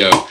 Go.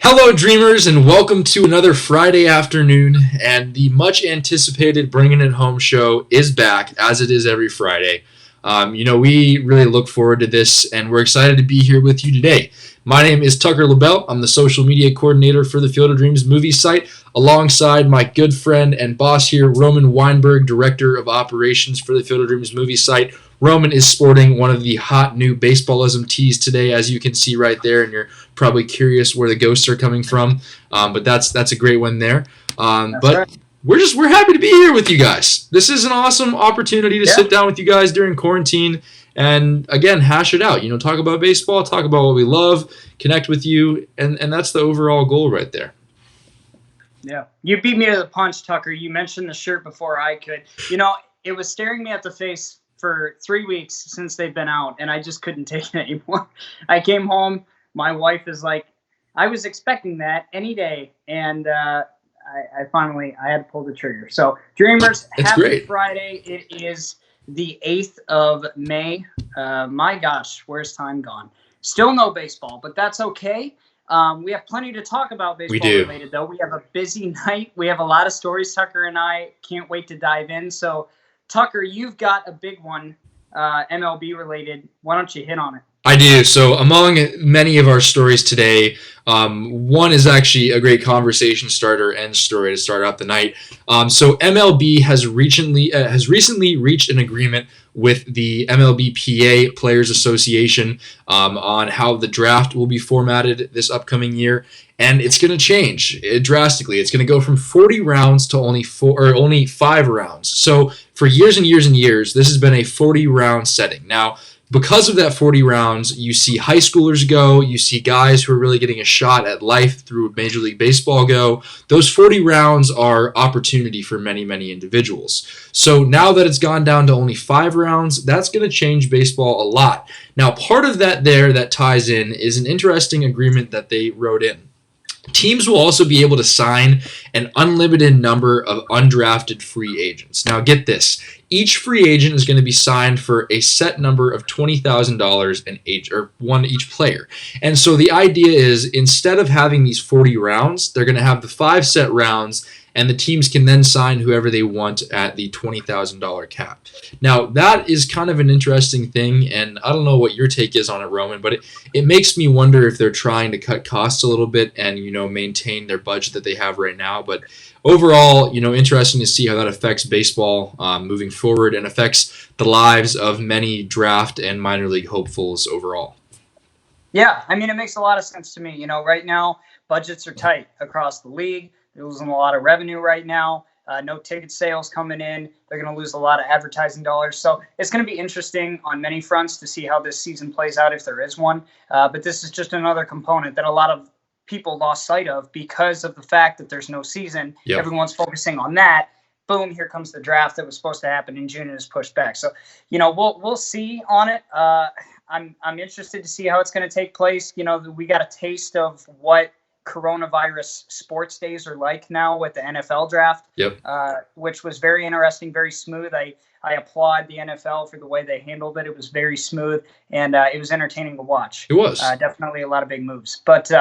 Hello, dreamers, and welcome to another Friday afternoon. And the much anticipated Bringin It Home show is back, as it is every Friday. We really look forward to this, and we're excited to be here with you today. My name is Tucker LaBelle. I'm the social media coordinator for the Field of Dreams movie site, alongside my good friend and boss here, Roman Weinberg, director of operations for the Field of Dreams movie site. Roman is sporting one of the hot new baseballism tees today, as you can see right there, and you're probably curious where the ghosts are coming from. But that's a great one there. Right. We're happy to be here with you guys. This is an awesome opportunity to sit down with you guys during quarantine and, again, hash it out. Talk about baseball, talk about what we love, connect with you, and that's the overall goal right there. Yeah. You beat me to the punch, Tucker. You mentioned the shirt before I could. It was staring me at the face for 3 weeks since they've been out, and I just couldn't take it anymore. I came home. My wife is like, I was expecting that any day, and I had to pull the trigger. So, Dreamers, happy Friday. It is the 8th of May. My gosh, where's time gone? Still no baseball, but that's okay. We have plenty to talk about baseball related, though. We have a busy night. We have a lot of stories. Tucker and I can't wait to dive in. So, Tucker, you've got a big one, MLB related. Why don't you hit on it? I do. So among many of our stories today, one is actually a great conversation starter and story to start out the night. So MLB has recently reached an agreement with the MLBPA Players Association on how the draft will be formatted this upcoming year, and it's going to change drastically. It's going to go from 40 rounds to only 5 rounds. So for years and years and years, this has been a 40-round setting. Now, because of that 40 rounds, you see high schoolers go, you see guys who are really getting a shot at life through Major League Baseball go. Those 40 rounds are opportunity for many, many individuals. So now that it's gone down to only 5 rounds, that's going to change baseball a lot. Now, part of that that ties in is an interesting agreement that they wrote in. Teams will also be able to sign an unlimited number of undrafted free agents. Now, get this. Each free agent is going to be signed for a set number of $20,000 one each player. And so the idea is, instead of having these 40 rounds, they're going to have the 5 set rounds, and the teams can then sign whoever they want at the $20,000 cap. Now, that is kind of an interesting thing, and I don't know what your take is on it, Roman, but it makes me wonder if they're trying to cut costs a little bit and, maintain their budget that they have right now. But overall, interesting to see how that affects baseball moving forward and affects the lives of many draft and minor league hopefuls overall. Yeah, it makes a lot of sense to me. Right now, budgets are tight across the league. They're losing a lot of revenue right now. No ticket sales coming in. They're going to lose a lot of advertising dollars. So it's going to be interesting on many fronts to see how this season plays out, if there is one. But this is just another component that a lot of people lost sight of because of the fact that there's no season. Yep. Everyone's focusing on that. Boom, here comes the draft that was supposed to happen in June and is pushed back. So, we'll see on it. I'm interested to see how it's going to take place. We got a taste of what coronavirus sports days are like now with the NFL draft, which was very interesting, very smooth. I applaud the NFL for the way they handled it. It was very smooth, and it was entertaining to watch. It was. Definitely a lot of big moves. But,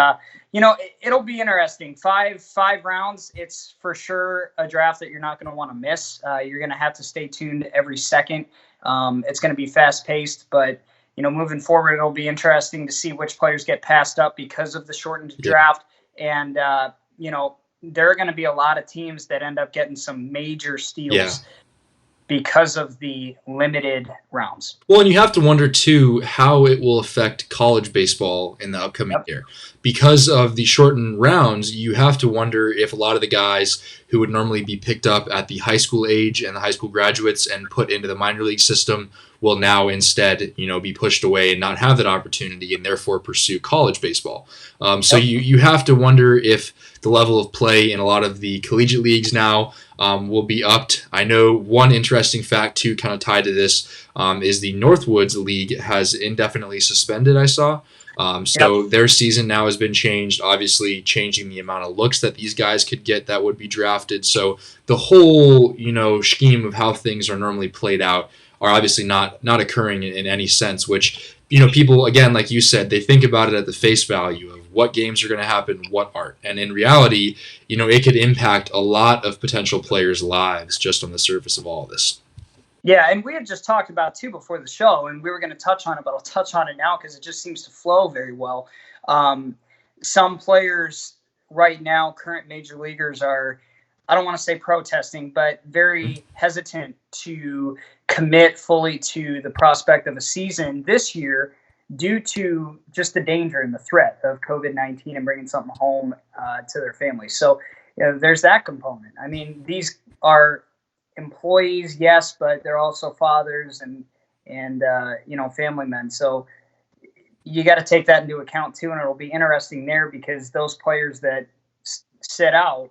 it'll be interesting. Five rounds, it's for sure a draft that you're not going to want to miss. You're going to have to stay tuned every second. It's going to be fast-paced, but, moving forward, it'll be interesting to see which players get passed up because of the shortened draft. And, there are going to be a lot of teams that end up getting some major steals because of the limited rounds. Well, and you have to wonder, too, how it will affect college baseball in the upcoming year. Because of the shortened rounds, you have to wonder if a lot of the guys who would normally be picked up at the high school age and the high school graduates and put into the minor league system will now instead, be pushed away and not have that opportunity and therefore pursue college baseball. So you have to wonder if the level of play in a lot of the collegiate leagues now will be upped. I know one interesting fact, too, kind of tied to this is the Northwoods League has indefinitely suspended, I saw. Their season now has been changed, obviously changing the amount of looks that these guys could get that would be drafted. So the whole, scheme of how things are normally played out are obviously not occurring in any sense, which, people, again, like you said, they think about it at the face value of what games are going to happen, what aren't. And in reality, it could impact a lot of potential players' lives just on the surface of all of this. Yeah, and we had just talked about too before the show, and we were going to touch on it, but I'll touch on it now because it just seems to flow very well. Some players right now, current major leaguers, are, I don't want to say protesting, but very hesitant to commit fully to the prospect of a season this year due to just the danger and the threat of COVID-19 and bringing something home to their family. So there's that component. I mean, these are employees, yes, but they're also fathers and family men. So you got to take that into account too, and it'll be interesting there because those players that sit out,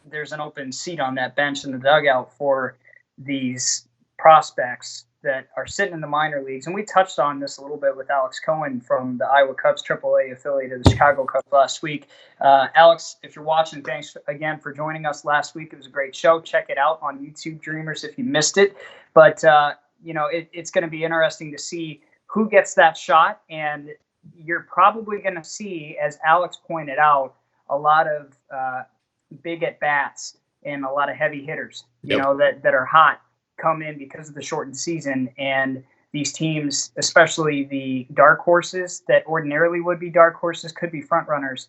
there's an open seat on that bench in the dugout for these prospects that are sitting in the minor leagues. And we touched on this a little bit with Alex Cohen from the Iowa Cubs AAA affiliate of the Chicago Cubs last week. Alex, if you're watching, thanks again for joining us last week. It was a great show. Check it out on YouTube, Dreamers, if you missed it. But, it's going to be interesting to see who gets that shot. And you're probably going to see, as Alex pointed out, a lot of big at-bats and a lot of heavy hitters, that are hot, come in because of the shortened season. And these teams, especially the dark horses that ordinarily would be dark horses, could be front runners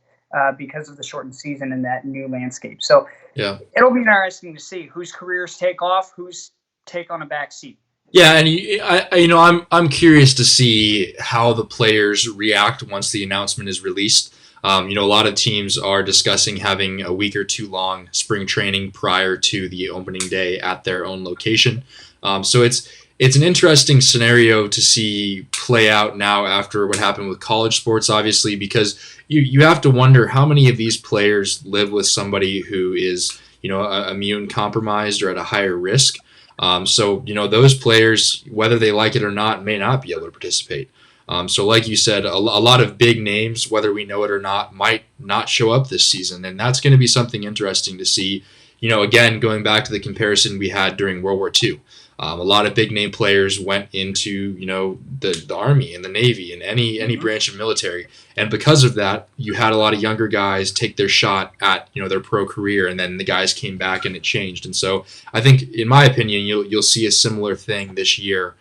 because of the shortened season and that new landscape. So it'll be interesting to see whose careers take off, who's take on a back seat. Yeah, and I'm curious to see how the players react once the announcement is released. A lot of teams are discussing having a week or two long spring training prior to the opening day at their own location. So it's an interesting scenario to see play out now after what happened with college sports, obviously, because you have to wonder how many of these players live with somebody who is, immune compromised or at a higher risk. So those players, whether they like it or not, may not be able to participate. So like you said, a lot of big names, whether we know it or not, might not show up this season. And that's going to be something interesting to see. Again, going back to the comparison we had during World War II. A lot of big name players went into, the Army and the Navy and any branch of military. And because of that, you had a lot of younger guys take their shot at, their pro career. And then the guys came back and it changed. And so I think, in my opinion, you'll see a similar thing this year.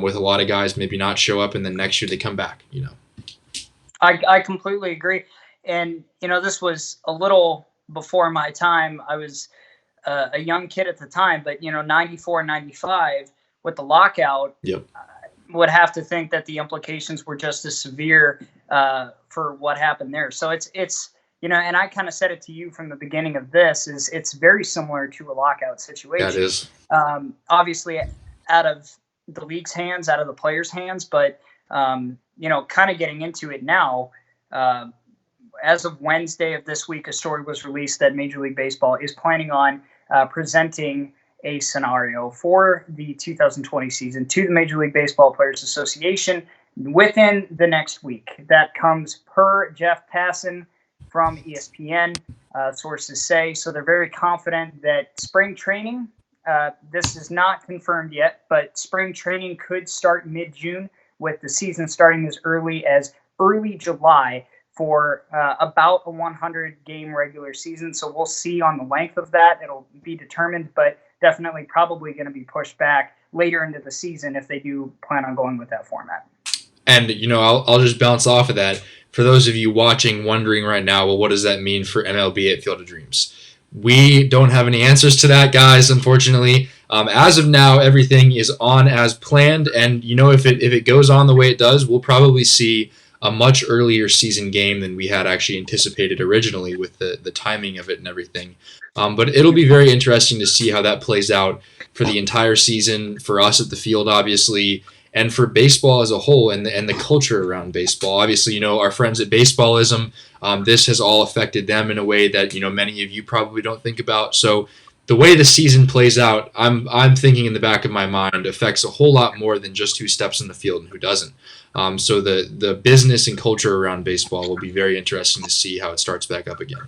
With a lot of guys maybe not show up, and then next year they come back, I completely agree. And, this was a little before my time. I was a young kid at the time, but, 94, 95 with the lockout, would have to think that the implications were just as severe for what happened there. So it's and I kind of said it to you from the beginning of this, is it's very similar to a lockout situation. That is. Obviously, out of the league's hands, out of the players' hands, but kind of getting into it now. As of Wednesday of this week, a story was released that Major League Baseball is planning on presenting a scenario for the 2020 season to the Major League Baseball Players Association within the next week. That comes per Jeff Passan from ESPN, sources say. So they're very confident that spring training, this is not confirmed yet, but spring training could start mid-June, with the season starting as early July for about a 100-game regular season. So we'll see on the length of that. It'll be determined, but definitely probably going to be pushed back later into the season if they do plan on going with that format. And, I'll just bounce off of that. For those of you watching, wondering right now, well, what does that mean for MLB at Field of Dreams? We don't have any answers to that, guys, unfortunately. As of now, everything is on as planned, and if it goes on the way it does, we'll probably see a much earlier season game than we had actually anticipated originally with the timing of it and everything. But it'll be very interesting to see how that plays out for the entire season, for us at the field, obviously, and for baseball as a whole and the culture around baseball. Obviously, our friends at Baseballism, this has all affected them in a way that, many of you probably don't think about. So the way the season plays out, I'm thinking in the back of my mind, affects a whole lot more than just who steps in the field and who doesn't. So the business and culture around baseball will be very interesting to see how it starts back up again.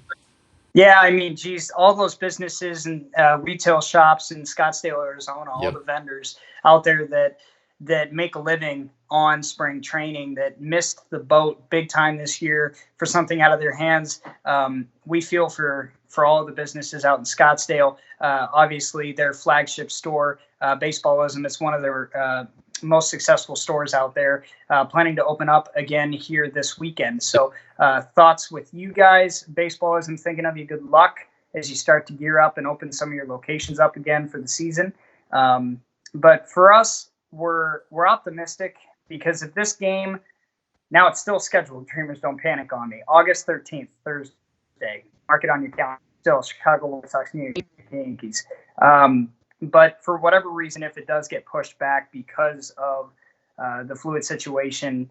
Yeah, I mean, geez, all those businesses and retail shops in Scottsdale, Arizona, all the vendors out there that that make a living on spring training that missed the boat big time this year for something out of their hands. We feel for all of the businesses out in Scottsdale. Obviously, their flagship store, Baseballism, it's one of their most successful stores out there, planning to open up again here this weekend. So thoughts with you guys. Baseballism thinking of you. Good luck as you start to gear up and open some of your locations up again for the season. But for us, we're optimistic because if this game, now it's still scheduled, Dreamers don't panic on me, August 13th, Thursday, mark it on your calendar, still Chicago White Sox, New York Yankees. But for whatever reason, if it does get pushed back because of the fluid situation,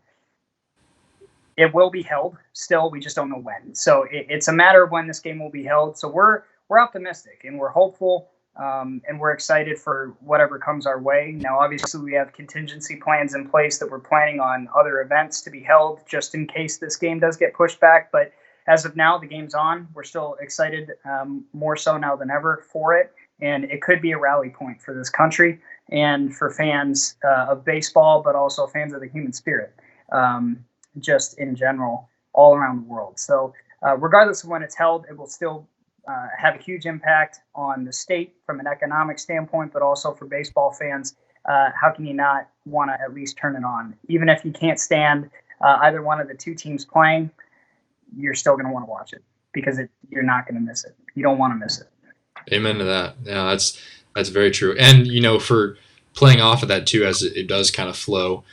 it will be held still. We just don't know when. So it's a matter of when this game will be held. So we're optimistic and we're hopeful. And we're excited for whatever comes our way. Now, obviously, we have contingency plans in place that we're planning on other events to be held just in case this game does get pushed back. But as of now, the game's on. We're still excited, more so now than ever, for it. And it could be a rally point for this country and for fans of baseball, but also fans of the human spirit, just in general, all around the world. So regardless of when it's held, it will still have a huge impact on the state from an economic standpoint, but also for baseball fans. How can you not want to at least turn it on? Even if you can't stand either one of the two teams playing, you're still going to want to watch it because you're not going to miss it. You don't want to miss it. Amen to that. Yeah, that's very true. And, for playing off of that too, as it does kind of flow,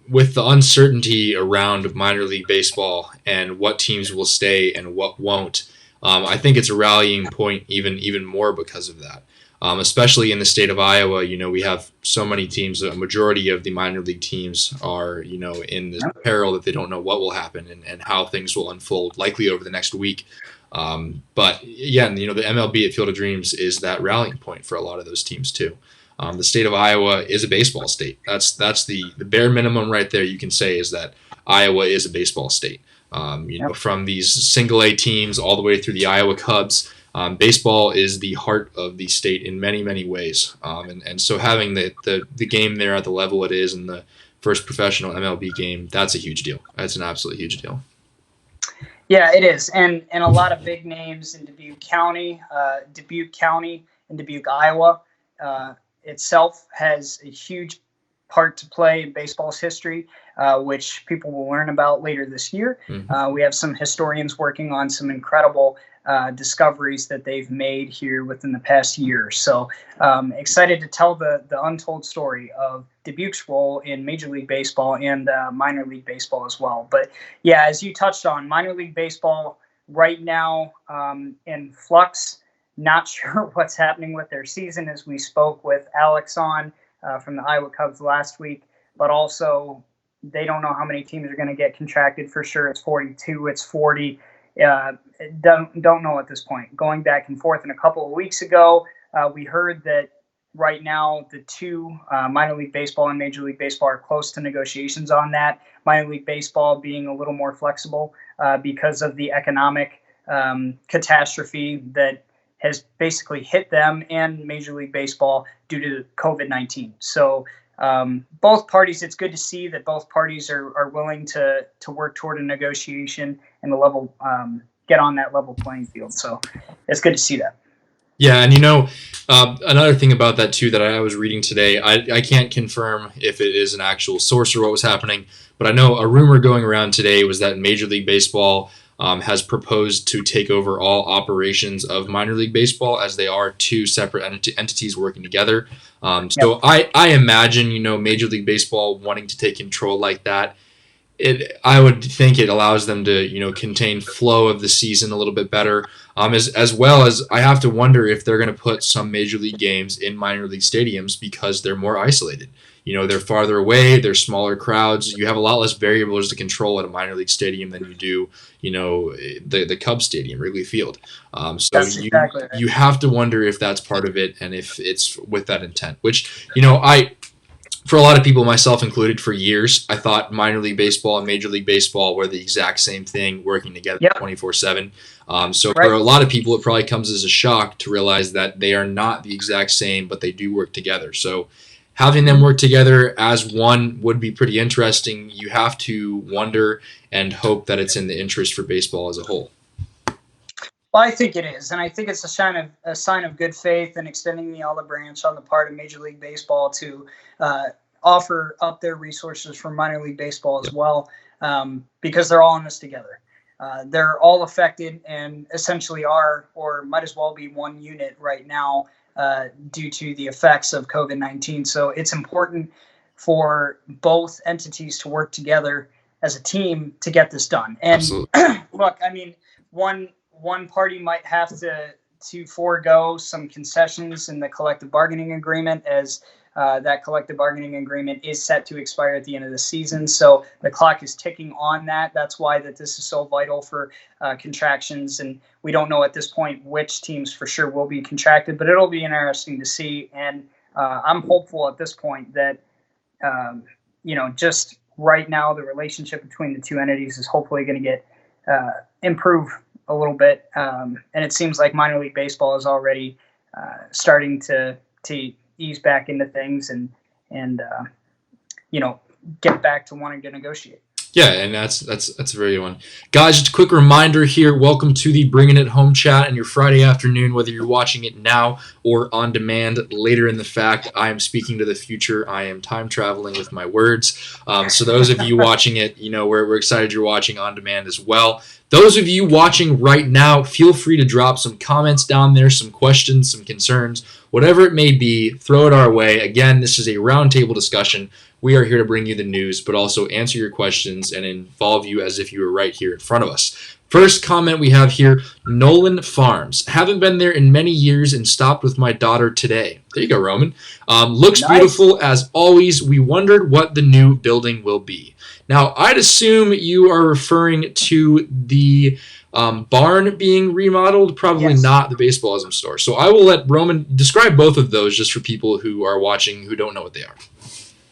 with the uncertainty around minor league baseball and what teams will stay and what won't, I think it's a rallying point even more because of that. Especially in the state of Iowa, we have so many teams. A majority of the minor league teams are, in this peril that they don't know what will happen and how things will unfold, likely over the next week. But again, the MLB at Field of Dreams is that rallying point for a lot of those teams too. The state of Iowa is a baseball state. That's the bare minimum right there. You can say is that Iowa is a baseball state. From these single A teams all the way through the Iowa Cubs, baseball is the heart of the state in many, many ways. And so having the game there at the level it is in the first professional MLB game, that's a huge deal. That's an absolutely huge deal. Yeah, it is. And a lot of big names in Dubuque County and Dubuque, Iowa itself has a huge part to play in baseball's history, which people will learn about later this year. Mm-hmm. We have some historians working on some incredible discoveries that they've made here within the past year. So excited to tell the untold story of Dubuque's role in Major League Baseball and minor league baseball as well. But yeah, as you touched on, minor league baseball right now in flux. Not sure what's happening with their season, as we spoke with Alex on from the Iowa Cubs last week, but also they don't know how many teams are going to get contracted for sure. It's 42, it's 40. Don't know at this point. Going back and forth. And a couple of weeks ago, we heard that right now the two, minor league baseball and Major League Baseball, are close to negotiations on that. Minor league baseball being a little more flexible because of the economic catastrophe that has basically hit them and Major League Baseball due to COVID-19. So both parties, it's good to see that both parties are willing to work toward a negotiation and the level, get on that level playing field. So it's good to see that. Yeah, and another thing about that too that I was reading today, I can't confirm if it is an actual source or what was happening, but I know a rumor going around today was that Major League Baseball has proposed to take over all operations of minor league baseball, as they are two separate entities working together. So yep. I imagine, Major League Baseball wanting to take control like that, I would think it allows them to, contain flow of the season a little bit better. As well as I have to wonder if they're going to put some major league games in minor league stadiums because they're more isolated. They're farther away, they're smaller crowds. You have a lot less variables to control at a minor league stadium than you do, the Cubs stadium, Wrigley Field. So exactly right. You have to wonder if that's part of it and if it's with that intent, which, for a lot of people, myself included, for years, I thought minor league baseball and Major League Baseball were the exact same thing, working together 24/7. So right. For a lot of people, it probably comes as a shock to realize that they are not the exact same, but they do work together. So having them work together as one would be pretty interesting. You have to wonder and hope that it's in the interest for baseball as a whole. Well, I think it is, and I think it's a sign of good faith and extending the olive branch on the part of Major League Baseball to offer up their resources for minor league baseball as well, because they're all in this together. They're all affected and essentially are, or might as well be, one unit right now due to the effects of COVID-19. So it's important for both entities to work together as a team to get this done. And look, I mean, one party might have to forego some concessions in the collective bargaining agreement, as that collective bargaining agreement is set to expire at the end of the season. So the clock is ticking on that. That's why that this is so vital for contractions. And we don't know at this point which teams for sure will be contracted, but it'll be interesting to see. And I'm hopeful at this point that, just right now, the relationship between the two entities is hopefully going to get improve a little bit. And it seems like minor league baseball is already starting to ease back into things and get back to wanting to negotiate. Yeah, and that's a very good one. Guys, just a quick reminder here, welcome to the Bringin It Home chat on your Friday afternoon, whether you're watching it now or on demand later in the fact. I am speaking to the future. I am time traveling with my words. So those of you watching it, we're excited you're watching on demand as well. Those of you watching right now, feel free to drop some comments down there, some questions, some concerns, whatever it may be, throw it our way. Again, this is a roundtable discussion. We are here to bring you the news, but also answer your questions and involve you as if you were right here in front of us. First comment we have here, Nolan Farms. Haven't been there in many years and stopped with my daughter today. There you go, Roman. Looks nice. Beautiful as always. We wondered what the new building will be. Now, I'd assume you are referring to the barn being remodeled, probably yes. Not the Baseballism store. So I will let Roman describe both of those just for people who are watching who don't know what they are.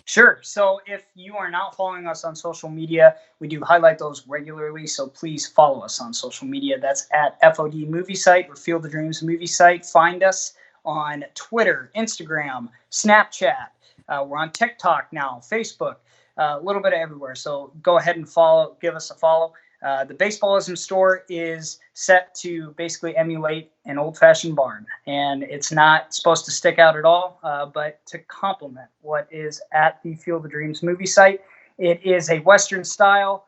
Sure. So if you are not following us on social media, we do highlight those regularly. So please follow us on social media. That's at FOD Movie Site or Field of Dreams Movie Site. Find us on Twitter, Instagram, Snapchat. We're on TikTok now, Facebook, a little bit of everywhere. So go ahead and give us a follow. The Baseballism store is set to basically emulate an old-fashioned barn, and it's not supposed to stick out at all, but to complement what is at the Field of Dreams movie site. It is a Western-style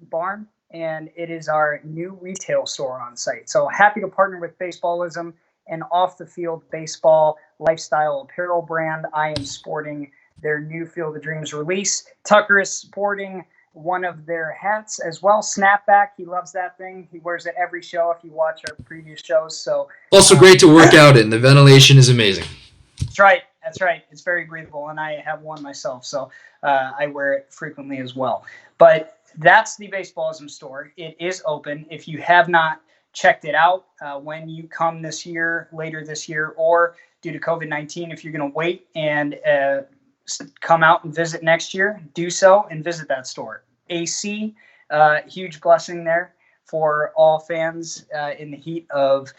barn, and it is our new retail store on site. So happy to partner with Baseballism and off-the-field baseball lifestyle apparel brand. I am sporting their new Field of Dreams release. Tucker is sporting one of their hats as well, snapback. He loves that thing. He wears it every show if you watch our previous shows. So also great to work out in. The ventilation is amazing. That's right. It's very breathable, and I have one myself, so I wear it frequently as well. But that's the Baseballism store. It is open. If you have not checked it out when you come later this year, or due to COVID-19, if you're going to wait and come out and visit next year, do so and visit that store. AC, huge blessing there for all fans in the heat of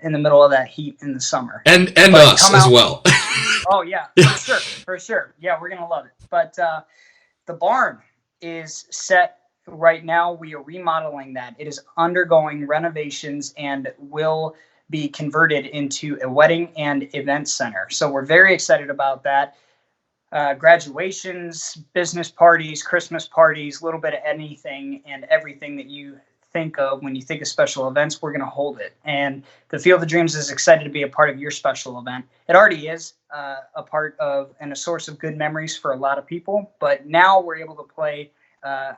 in the middle of that heat in the summer, and us as well. Oh yeah, for sure. Yeah, we're gonna love it. But the barn is set right now. We are remodeling that. It is undergoing renovations and will be converted into a wedding and event center. So we're very excited about that. Graduations, business parties, Christmas parties, a little bit of anything and everything that you think of when you think of special events, we're going to hold it. And the Field of Dreams is excited to be a part of your special event. It already is a part of and a source of good memories for a lot of people, but now we're able to play a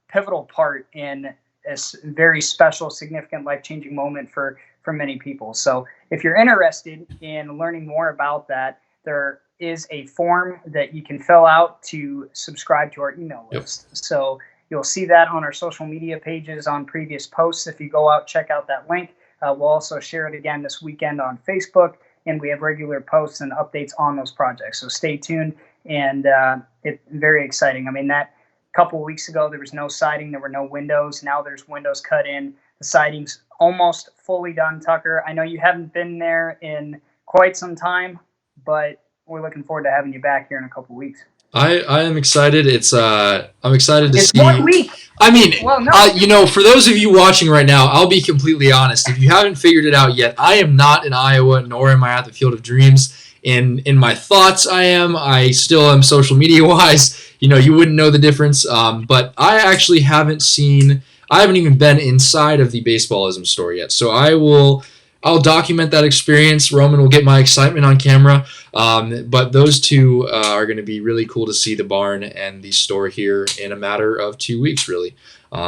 pivotal part in a very special, significant, life-changing moment for many people. So if you're interested in learning more about that, there is a form that you can fill out to subscribe to our email list. Yep. So you'll see that on our social media pages on previous posts. If you go out, check out that link. We'll also share it again this weekend on Facebook, and we have regular posts and updates on those projects. So stay tuned, and it's very exciting. I mean, that couple of weeks ago, there was no siding, there were no windows. Now there's windows cut in. The siding's almost fully done, Tucker. I know you haven't been there in quite some time, but we're looking forward to having you back here in a couple weeks. I am excited. I'm excited to It's see. 1 week. I mean, Well, no. for those of you watching right now, I'll be completely honest. If you haven't figured it out yet, I am not in Iowa, nor am I at the Field of Dreams. In my thoughts, I am. I still am social media wise. You wouldn't know the difference. But I actually haven't seen. I haven't even been inside of the Baseballism store yet. So I'll document that experience. Roman will get my excitement on camera. But those two are going to be really cool to see the barn and the store here in a matter of 2 weeks, really.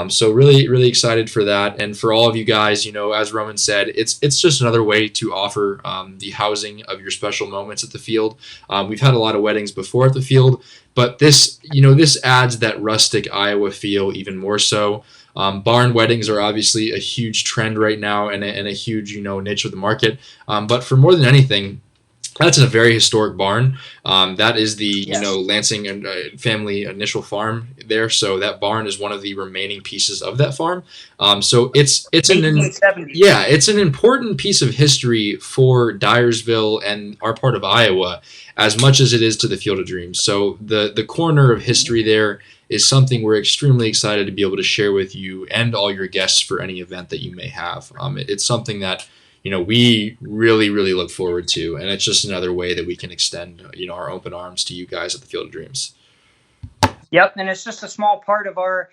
So really, really excited for that. And for all of you guys, as Roman said, it's just another way to offer the housing of your special moments at the field. We've had a lot of weddings before at the field, but this adds that rustic Iowa feel even more so. Barn weddings are obviously a huge trend right now and a huge, niche of the market. But for more than anything, that's a very historic barn. That is the Yes. Lansing family initial farm there. So that barn is one of the remaining pieces of that farm. So it's an 1870s. it's an important piece of history for Dyersville and our part of Iowa, as much as it is to the Field of Dreams. So the corner of history there is something we're extremely excited to be able to share with you and all your guests for any event that you may have. It's something that we really, really look forward to, and it's just another way that we can extend, our open arms to you guys at the Field of Dreams. Yep, and it's just a small part of our.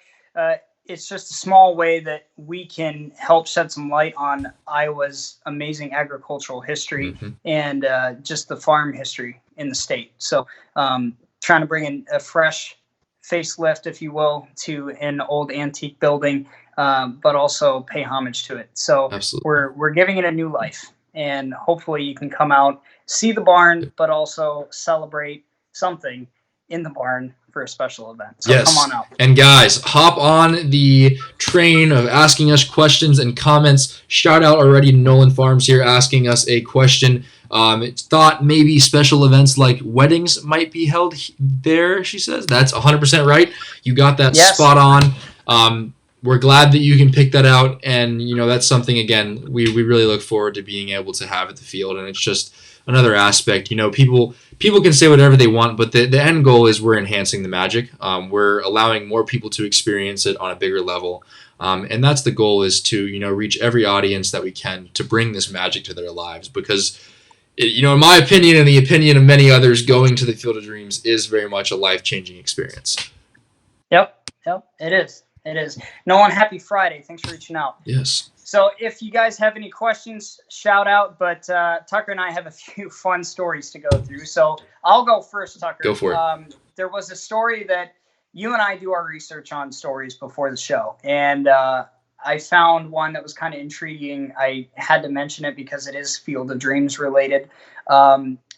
It's just a small way that we can help shed some light on Iowa's amazing agricultural history and just the farm history in the state. So, trying to bring in a fresh facelift, if you will, to an old antique building. But also pay homage to it. So Absolutely. we're giving it a new life, and hopefully you can come out, see the barn, but also celebrate something in the barn for a special event. So yes. Come on out. And guys, hop on the train of asking us questions and comments. Shout out already to Nolan Farms here asking us a question. Thought maybe special events like weddings might be held there, she says. That's 100% right. You got that spot on. We're glad that you can pick that out, and that's something, again, we really look forward to being able to have at the field, and it's just another aspect. People can say whatever they want, but the end goal is we're enhancing the magic. We're allowing more people to experience it on a bigger level, and that's the goal, is to reach every audience that we can to bring this magic to their lives, because in my opinion and the opinion of many others, going to the Field of Dreams is very much a life-changing experience. Yep, it is. It is. Nolan, happy Friday. Thanks for reaching out. Yes. So if you guys have any questions, shout out. But Tucker and I have a few fun stories to go through. So I'll go first, Tucker. Go for it. There was a story that you and I do our research on stories before the show. And I found one that was kind of intriguing. I had to mention it because it is Field of Dreams related.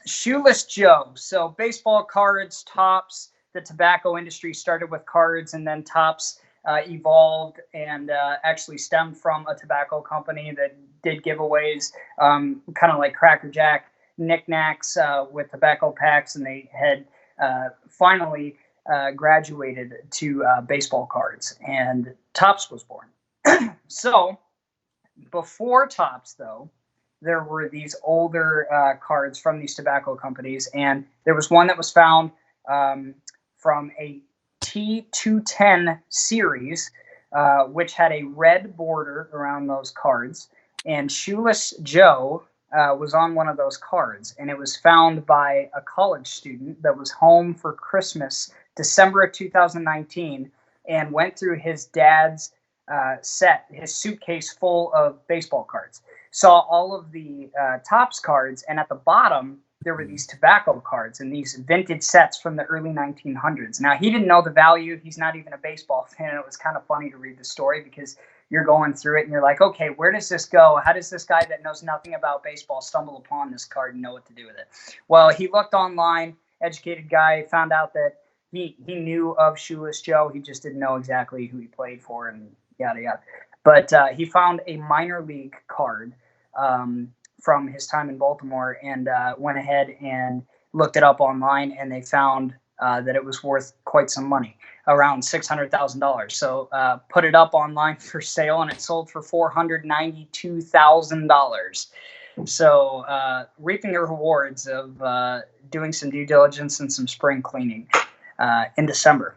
Shoeless Joe. So baseball cards, tops. The tobacco industry started with cards, and then tops evolved and actually stemmed from a tobacco company that did giveaways, kind of like Cracker Jack knickknacks with tobacco packs, and they had finally graduated to baseball cards, and Topps was born. So before Topps, though, there were these older cards from these tobacco companies, and there was one that was found from a T210 series, which had a red border around those cards, and Shoeless Joe was on one of those cards, and it was found by a college student that was home for Christmas, December of 2019, and went through his dad's his suitcase full of baseball cards, saw all of the Topps cards, and at the bottom there were these tobacco cards and these vintage sets from the early 1900s. Now, he didn't know the value. He's not even a baseball fan. It was kind of funny to read the story because you're going through it and you're like, okay, where does this go? How does this guy that knows nothing about baseball stumble upon this card and know what to do with it? Well, he looked online, educated guy, found out that he knew of Shoeless Joe. He just didn't know exactly who he played for and yada, yada. But he found a minor league card from his time in Baltimore, and went ahead and looked it up online, and they found that it was worth quite some money, around $600,000. So put it up online for sale, and it sold for $492,000. So reaping the rewards of doing some due diligence and some spring cleaning in December.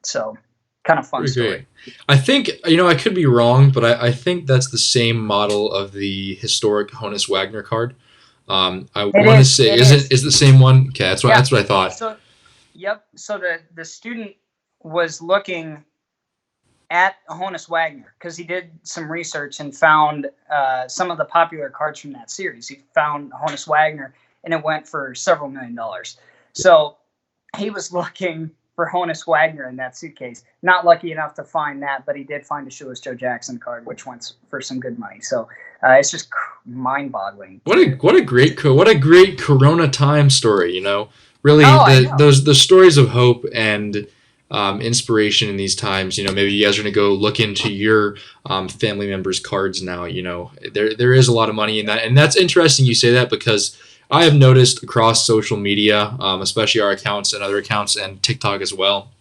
So kind of fun Pretty story. great. I think, I could be wrong, but I think that's the same model of the historic Honus Wagner card. I It want to is. say, It is it is. is the same one? Okay, that's what Yeah. that's what I thought. So, yep. So the student was looking at Honus Wagner because he did some research and found some of the popular cards from that series. He found Honus Wagner, and it went for several $1,000,000. So he was looking for Honus Wagner in that suitcase. Not lucky enough to find that, but he did find a Shoeless Joe Jackson card, which went for some good money. So it's just mind-boggling. What a great Corona time story. Really, Oh, I know. the stories of hope and inspiration in these times. Maybe you guys are gonna go look into your family members' cards now. There is a lot of money in that, and that's interesting. You say that because I have noticed across social media, especially our accounts and other accounts and TikTok as well,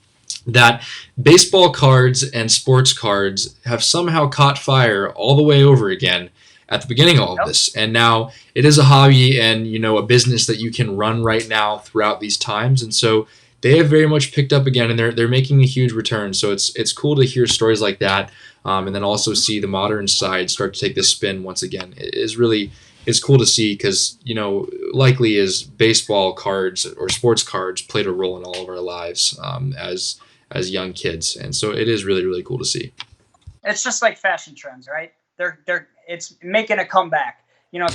that baseball cards and sports cards have somehow caught fire all the way over again at the beginning of all of this. And now it is a hobby and, a business that you can run right now throughout these times. And so they have very much picked up again, and they're making a huge return. So it's cool to hear stories like that, and then also see the modern side start to take this spin once again. It's cool to see because, likely is baseball cards or sports cards played a role in all of our lives as young kids. And so it is really, really cool to see. It's just like fashion trends, right? It's making a comeback.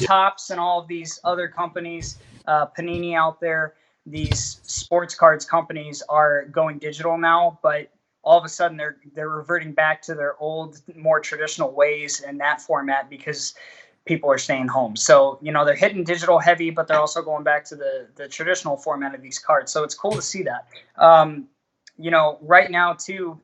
Topps and all of these other companies, Panini out there, these sports cards companies are going digital now, but all of a sudden they're reverting back to their old, more traditional ways in that format because people are staying home. So, they're hitting digital heavy, but they're also going back to the traditional format of these cards. So it's cool to see that. Right now too,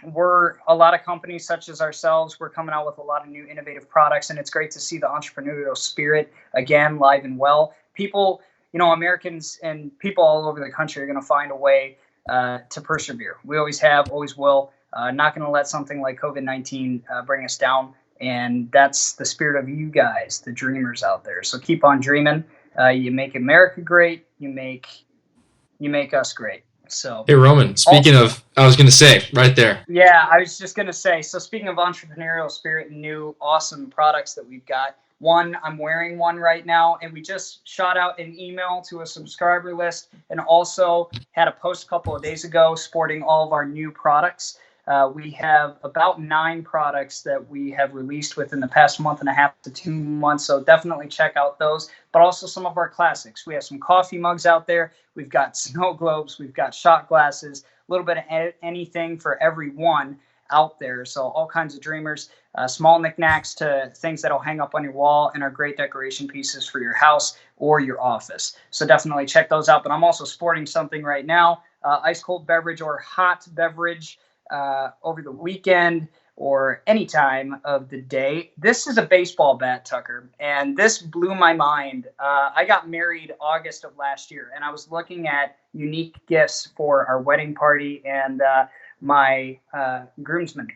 we're a lot of companies such as ourselves, we're coming out with a lot of new innovative products, and it's great to see the entrepreneurial spirit again, live and well. People, Americans and people all over the country are going to find a way to persevere. We always have, always will. Not going to let something like COVID-19 bring us down. And that's the spirit of you guys, the dreamers out there. So keep on dreaming. You make America great. You make us great. So hey, Roman, speaking of, I was going to say right there. Yeah, I was just going to say, so speaking of entrepreneurial spirit and new awesome products that we've got, I'm wearing one right now, and we just shot out an email to a subscriber list and also had a post a couple of days ago sporting all of our new products. We have about 9 products that we have released within the past month and a half to 2 months, so definitely check out those, but also some of our classics. We have some coffee mugs out there. We've got snow globes. We've got shot glasses, a little bit of anything for everyone out there. So all kinds of dreamers, small knickknacks to things that'll hang up on your wall and are great decoration pieces for your house or your office. So definitely check those out. But I'm also sporting something right now, ice cold beverage or hot beverage over the weekend or any time of the day. This is a baseball bat, Tucker, and this blew my mind. I got married August of last year, and I was looking at unique gifts for our wedding party and my groomsmen.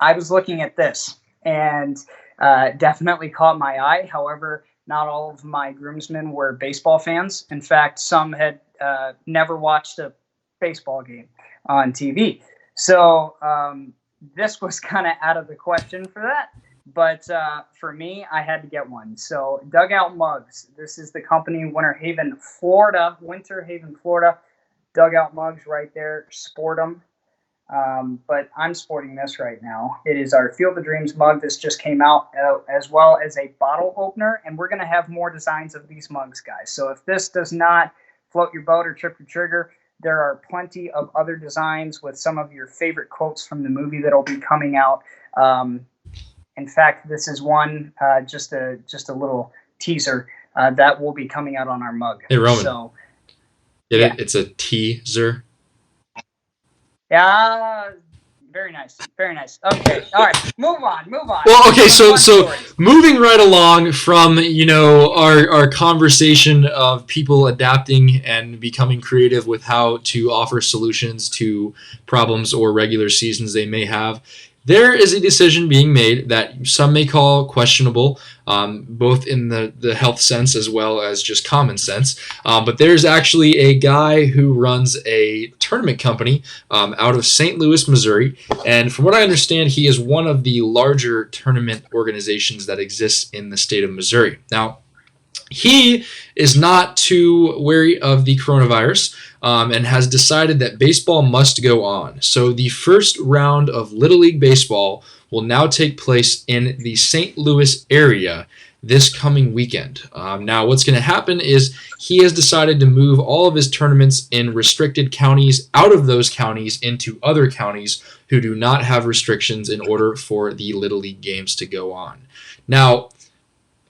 I was looking at this and definitely caught my eye. However, not all of my groomsmen were baseball fans. In fact, some had never watched a baseball game on TV. So this was kind of out of the question for that. But for me, I had to get one. So Dugout Mugs. This is the company Winter Haven, Florida. Dugout Mugs right there. Sport them. But I'm sporting this right now. It is our Field of Dreams mug. This just came out as well as a bottle opener. And we're going to have more designs of these mugs, guys. So if this does not float your boat or trip your trigger, there are plenty of other designs with some of your favorite quotes from the movie that'll be coming out. In fact, this is one, just a little teaser that will be coming out on our mug. Hey, Roman. So, yeah. It's a teaser. Yeah, very nice. Okay, all right, move on. Well, okay, so moving right along from our conversation of people adapting and becoming creative with how to offer solutions to problems or regular seasons they may have. there is a decision being made that some may call questionable, both in the health sense as well as just common sense. But there's actually a guy who runs a tournament company out of St. Louis, Missouri. And from what I understand, he is one of the larger tournament organizations that exists in the state of Missouri. Now, he is not too wary of the coronavirus and has decided that baseball must go on. So the first round of Little League Baseball will now take place in the St. Louis area this coming weekend. Now, what's going to happen is he has decided to move all of his tournaments in restricted counties out of those counties into other counties who do not have restrictions in order for the Little League games to go on. Now,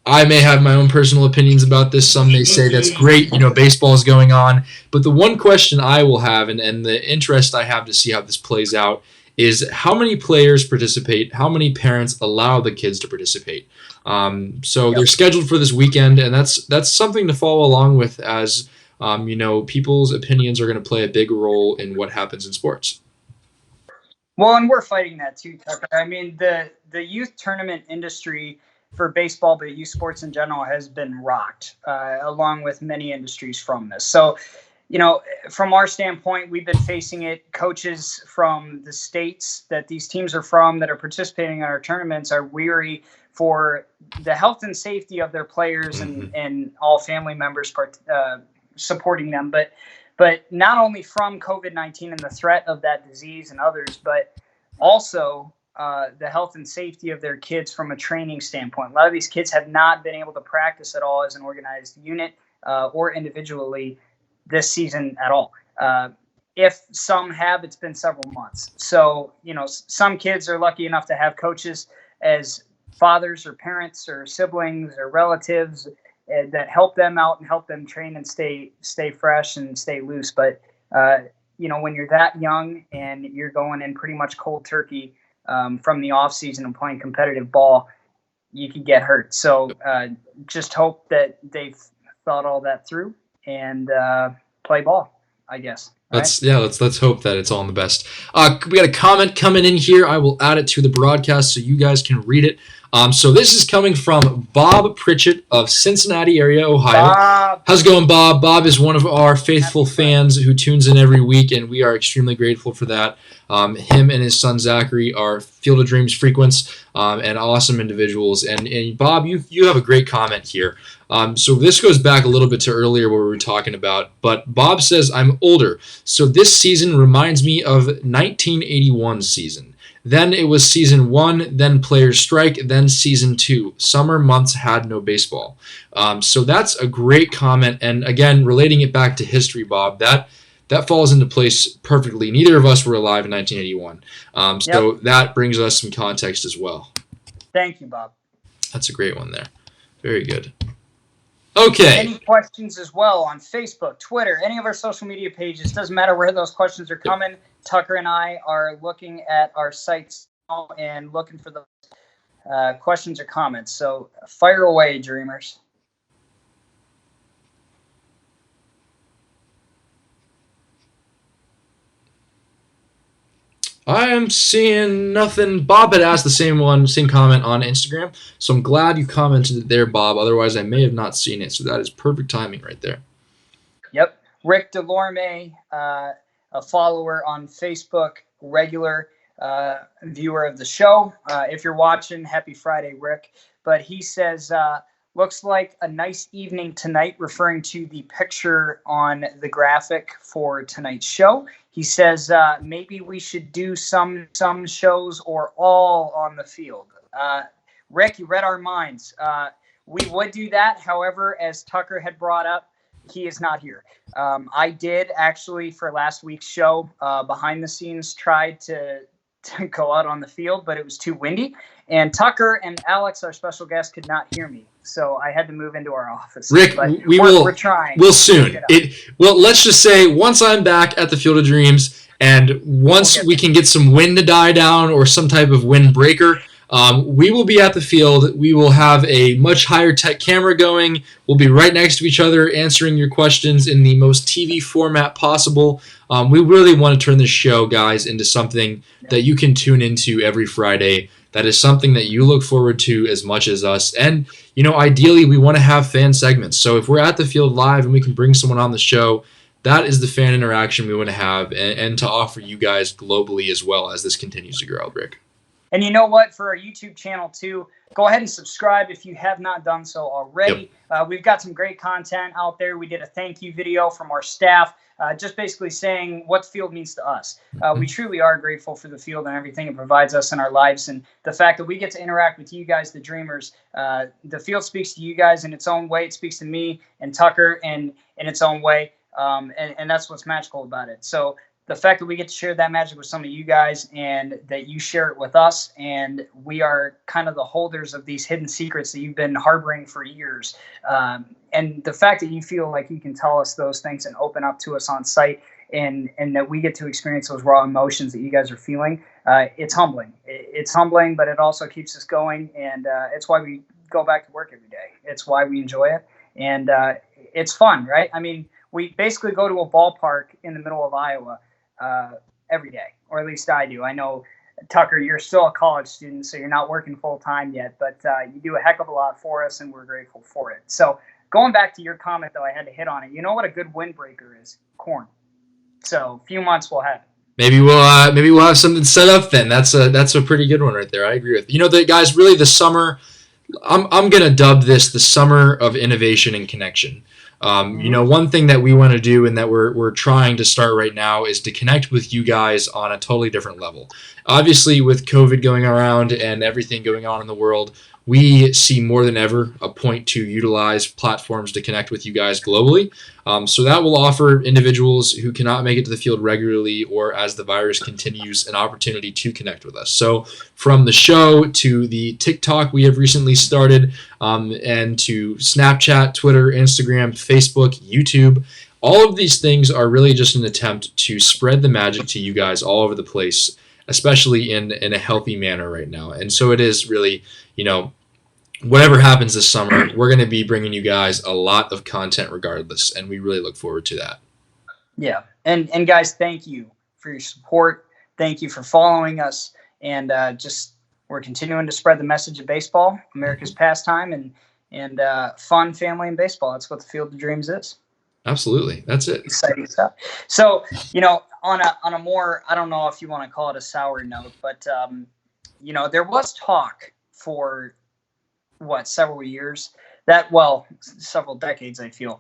I may have my own personal opinions about this. Some may say that's great, baseball is going on. But the one question I will have, and the interest I have to see how this plays out, is how many players participate, how many parents allow the kids to participate. So they're scheduled for this weekend, and that's something to follow along with as, people's opinions are going to play a big role in what happens in sports. Well, and we're fighting that too, Tucker. I mean, the youth tournament industry for baseball, but youth sports in general has been rocked, along with many industries from this. So, from our standpoint, we've been facing it. Coaches from the states that these teams are from that are participating in our tournaments are weary for the health and safety of their players and all family members supporting them. But not only from COVID-19 and the threat of that disease and others, but also the health and safety of their kids from a training standpoint. A lot of these kids have not been able to practice at all as an organized unit or individually this season at all. If some have, it's been several months. So, some kids are lucky enough to have coaches as fathers or parents or siblings or relatives that help them out and help them train and stay fresh and stay loose. But, when you're that young and you're going in pretty much cold turkey from the off season and playing competitive ball, you could get hurt. So just hope that they've thought all that through and play ball, I guess. Let's hope that it's all in the best. We got a comment coming in here. I will add it to the broadcast so you guys can read it. So this is coming from Bob Pritchett of Cincinnati area, Ohio. Bob. How's it going, Bob? Bob is one of our faithful fans who tunes in every week, and we are extremely grateful for that. Him and his son Zachary are Field of Dreams frequents and awesome individuals. And Bob, you have a great comment here. So this goes back a little bit to earlier what we were talking about. But Bob says, I'm older, so this season reminds me of 1981 season. Then it was season 1, then players strike, then season 2. Summer months had no baseball. So that's a great comment. And again, relating it back to history, Bob, that falls into place perfectly. Neither of us were alive in 1981. So that brings us some context as well. Thank you, Bob. That's a great one there. Very good. Okay. Any questions as well on Facebook, Twitter, any of our social media pages. Doesn't matter where those questions are coming. Tucker and I are looking at our sites now and looking for those questions or comments. So fire away, Dreamers. I am seeing nothing. Bob had asked the same comment on Instagram, so I'm glad you commented it there, Bob. Otherwise, I may have not seen it, so that is perfect timing right there. Yep. Rick Delorme, a follower on Facebook, regular viewer of the show. If you're watching, happy Friday, Rick. But he says, looks like a nice evening tonight, referring to the picture on the graphic for tonight's show. He says maybe we should do some shows or all on the field. Rick, you read our minds. We would do that. However, as Tucker had brought up, he is not here. I did actually, for last week's show, behind the scenes, tried to go out on the field, but it was too windy. And Tucker and Alex, our special guest, could not hear me. So I had to move into our office. Rick, we're trying. We'll soon. Let's just say once I'm back at the Field of Dreams and once we can get some wind to die down or some type of windbreaker, We will be at the field. We will have a much higher tech camera going. We'll be right next to each other answering your questions in the most TV format possible. We really want to turn this show, guys, into something that you can tune into every Friday. That is something that you look forward to as much as us. And, ideally, we want to have fan segments. So if we're at the field live and we can bring someone on the show, that is the fan interaction we want to have and to offer you guys globally as well as this continues to grow, Rick. And you know what? For our YouTube channel, too, go ahead and subscribe if you have not done so already. Yep. We've got some great content out there. We did a thank you video from our staff, just basically saying what the field means to us. We truly are grateful for the field and everything it provides us in our lives. And the fact that we get to interact with you guys, the Dreamers, the field speaks to you guys in its own way. It speaks to me and Tucker in its own way. And that's what's magical about it. So the fact that we get to share that magic with some of you guys and that you share it with us, and we are kind of the holders of these hidden secrets that you've been harboring for years. And the fact that you feel like you can tell us those things and open up to us on site and that we get to experience those raw emotions that you guys are feeling, it's humbling. It's humbling, but it also keeps us going. And it's why we go back to work every day. It's why we enjoy it. And it's fun, right? I mean, we basically go to a ballpark in the middle of Iowa every day, or at least I do. I know, Tucker, you're still a college student, so you're not working full time yet, but you do a heck of a lot for us, and we're grateful for it. So going back to your comment, though, I had to hit on it. You know what a good windbreaker is? Corn. So a few months we'll have it. Maybe we'll have something set up then. That's a pretty good one right there. I agree with you. Guys, really the summer. I'm gonna dub this the summer of innovation and connection. One thing that we want to do and that we're trying to start right now is to connect with you guys on a totally different level. Obviously, with COVID going around and everything going on in the world, we see more than ever a point to utilize platforms to connect with you guys globally. So that will offer individuals who cannot make it to the field regularly or as the virus continues an opportunity to connect with us. So from the show to the TikTok we have recently started and to Snapchat, Twitter, Instagram, Facebook, YouTube, all of these things are really just an attempt to spread the magic to you guys all over the place, especially in a healthy manner right now. And so it is really, whatever happens this summer, we're going to be bringing you guys a lot of content regardless, and we really look forward to that. Yeah, and guys, thank you for your support. Thank you for following us, and we're continuing to spread the message of baseball, America's pastime, and fun, family, and baseball. That's what the Field of Dreams is. Absolutely, that's it. Exciting stuff. So, on a more, I don't know if you want to call it a sour note, but there was talk for several years several decades, I feel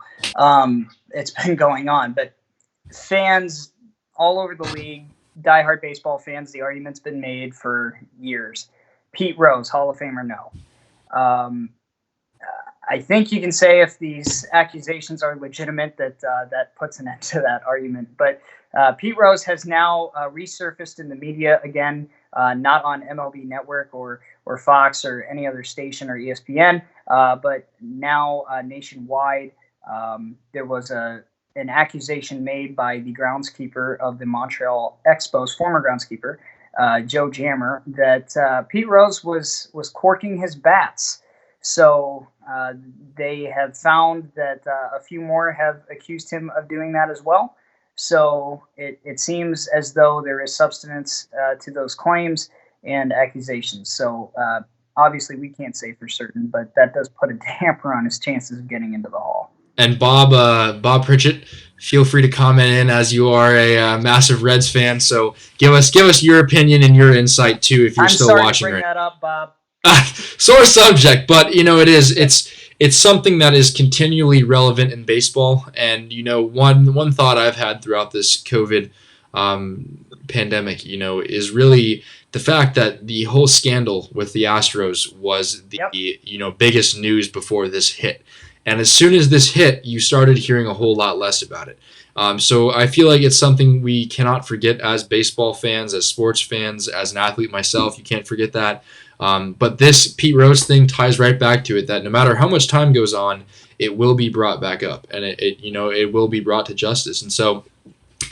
it's been going on, but fans all over the league, diehard baseball fans, the argument's been made for years. Pete Rose, Hall of Famer, no. I think you can say if these accusations are legitimate that puts an end to that argument, but Pete Rose has now resurfaced in the media again, not on MLB Network or Fox or any other station or ESPN, but now nationwide. There was an accusation made by the groundskeeper of the Montreal Expos, former groundskeeper, Joe Jammer, that Pete Rose was corking his bats. So they have found that a few more have accused him of doing that as well. So it seems as though there is substance to those claims and accusations. So obviously we can't say for certain, but that does put a damper on his chances of getting into the Hall. And Bob Pritchett, feel free to comment in as you are a massive Reds fan. So give us your opinion and your insight too if you're still watching. I'm sorry to bring that up, Bob. Sore subject, but it's something that is continually relevant in baseball. And one thought I've had throughout this COVID pandemic, is really the fact that the whole scandal with the Astros was the biggest news before this hit. And as soon as this hit, you started hearing a whole lot less about it. So I feel like it's something we cannot forget as baseball fans, as sports fans, as an athlete myself. You can't forget that. But this Pete Rose thing ties right back to it, that no matter how much time goes on, it will be brought back up, and it will be brought to justice. And so,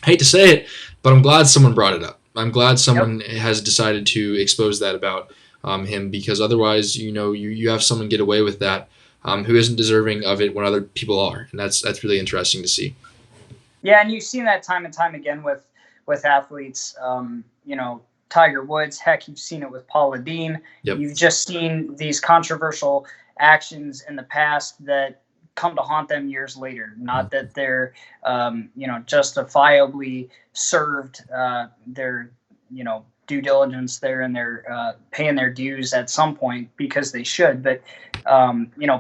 I hate to say it, but I'm glad someone brought it up. I'm glad someone has decided to expose that about him, because otherwise, you have someone get away with that who isn't deserving of it when other people are, and that's really interesting to see. Yeah, and you've seen that time and time again with athletes. Tiger Woods. Heck, you've seen it with Paula Dean. Yep. You've just seen these controversial actions in the past that come to haunt them years later. Not that they're, justifiably served their, due diligence there, and they're paying their dues at some point, because they should. But,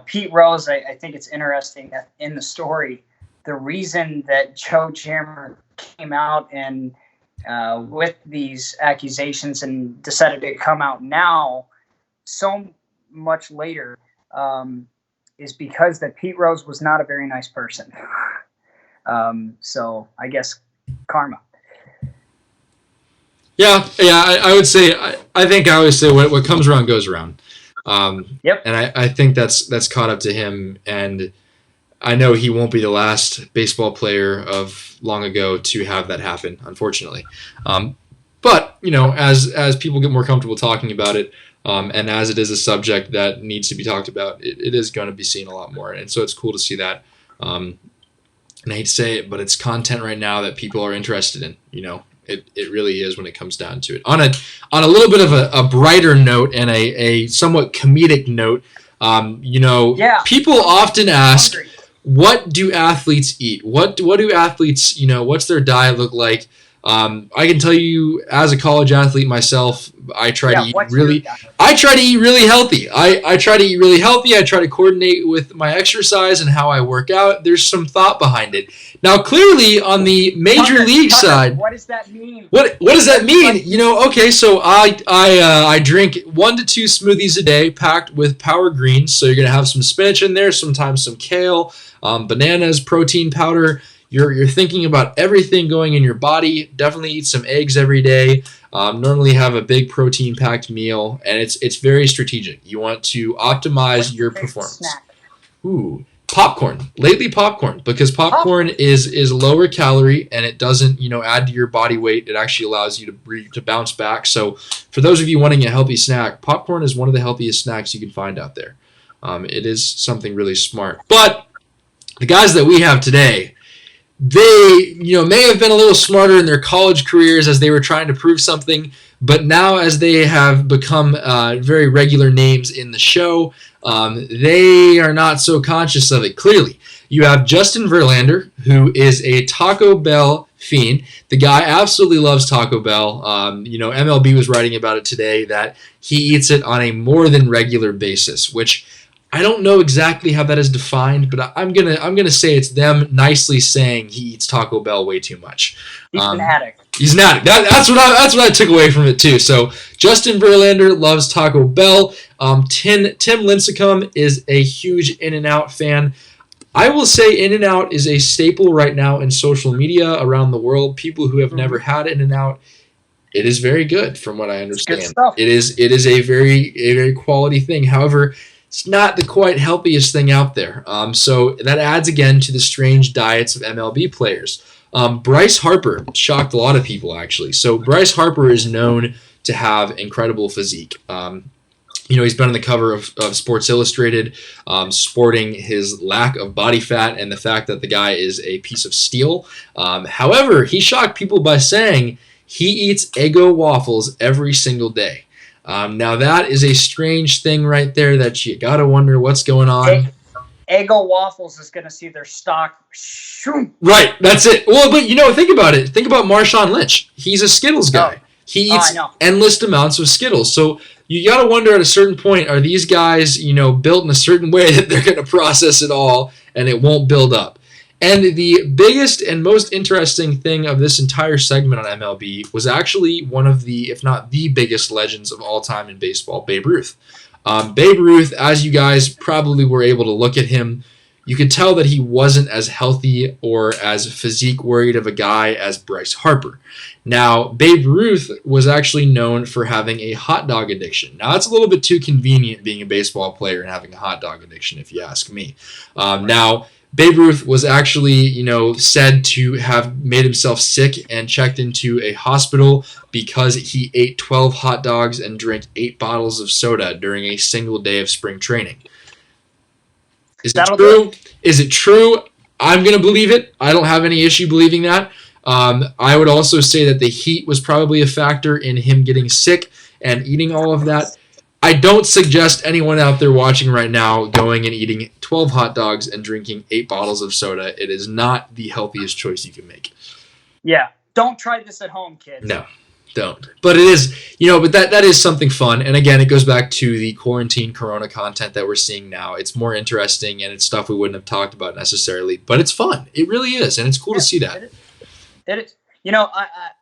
Pete Rose, I think it's interesting that in the story, the reason that Joe Jammer came out and with these accusations and decided to come out now so much later is because that Pete Rose was not a very nice person. So I guess karma. Yeah, I would say, I think I always say what comes around goes around. Yep. And I think that's caught up to him, and I know he won't be the last baseball player of long ago to have that happen, unfortunately. But as people get more comfortable talking about it, and as it is a subject that needs to be talked about, it is going to be seen a lot more, and so it's cool to see that. And I hate to say it, but it's content right now that people are interested in. It really is when it comes down to it. On a little bit of a brighter note and a somewhat comedic note, people often ask, what do athletes eat? What do athletes, what's their diet look like? I can tell you, as a college athlete myself, I try to eat really healthy. I try to eat really healthy. I try to coordinate with my exercise and how I work out. There's some thought behind it. Now, clearly, on the major league side, what does that mean? What does that mean? Okay, so I drink 1 to 2 smoothies a day, packed with Power Greens. So you're gonna have some spinach in there, sometimes some kale, bananas, protein powder. You're thinking about everything going in your body. Definitely eat some eggs every day. Normally have a big protein-packed meal, and it's very strategic. You want to optimize your performance. Snack? Ooh, popcorn. Lately, popcorn, because popcorn is lower calorie, and it doesn't add to your body weight. It actually allows you to bounce back. So for those of you wanting a healthy snack, popcorn is one of the healthiest snacks you can find out there. It is something really smart. But the guys that we have today, they may have been a little smarter in their college careers as they were trying to prove something, but now as they have become very regular names in the show, they are not so conscious of it. Clearly, you have Justin Verlander, who is a Taco Bell fiend. The guy absolutely loves Taco Bell. MLB was writing about it today that he eats it on a more than regular basis, which I don't know exactly how that is defined, but I'm gonna say it's them nicely saying he eats Taco Bell way too much. He's an addict. He's an addict. That's what I took away from it too. So Justin Verlander loves Taco Bell. Tim Lincecum is a huge In-N-Out fan. I will say In-N-Out is a staple right now in social media around the world. People who have never had In-N-Out, it is very good, from what I understand. Good stuff. It is a very quality thing. However, it's not the quite healthiest thing out there. So that adds again to the strange diets of MLB players. Bryce Harper shocked a lot of people, actually. So Bryce Harper is known to have incredible physique. He's been on the cover of Sports Illustrated, sporting his lack of body fat and the fact that the guy is a piece of steel. However, he shocked people by saying he eats Eggo waffles every single day. Now that is a strange thing right there that you gotta wonder what's going on. Eggo Waffles is gonna see their stock shoot. Right, that's it. Well, but think about it. Think about Marshawn Lynch. He's a Skittles guy. He eats endless amounts of Skittles. So you gotta wonder at a certain point, are these guys, built in a certain way that they're gonna process it all and it won't build up? And the biggest and most interesting thing of this entire segment on MLB was actually one of the, if not the biggest legends of all time in baseball, Babe Ruth. Babe Ruth, as you guys probably were able to look at him, you could tell that he wasn't as healthy or as physique worried of a guy as Bryce Harper. Now, Babe Ruth was actually known for having a hot dog addiction. Now, that's a little bit too convenient being a baseball player and having a hot dog addiction, if you ask me. Now, Babe Ruth was actually, said to have made himself sick and checked into a hospital because he ate 12 hot dogs and drank 8 bottles of soda during a single day of spring training. Is it That'll do true? Is it true? I'm going to believe it. I don't have any issue believing that. I would also say that the heat was probably a factor in him getting sick and eating all of that. I don't suggest anyone out there watching right now going and eating 12 hot dogs and drinking 8 bottles of soda. It is not the healthiest choice you can make. Yeah. Don't try this at home, kids. No, don't. But it is, but that is something fun. And again, it goes back to the quarantine corona content that we're seeing now. It's more interesting and it's stuff we wouldn't have talked about necessarily, but it's fun. It really is. And it's cool to see that. It is.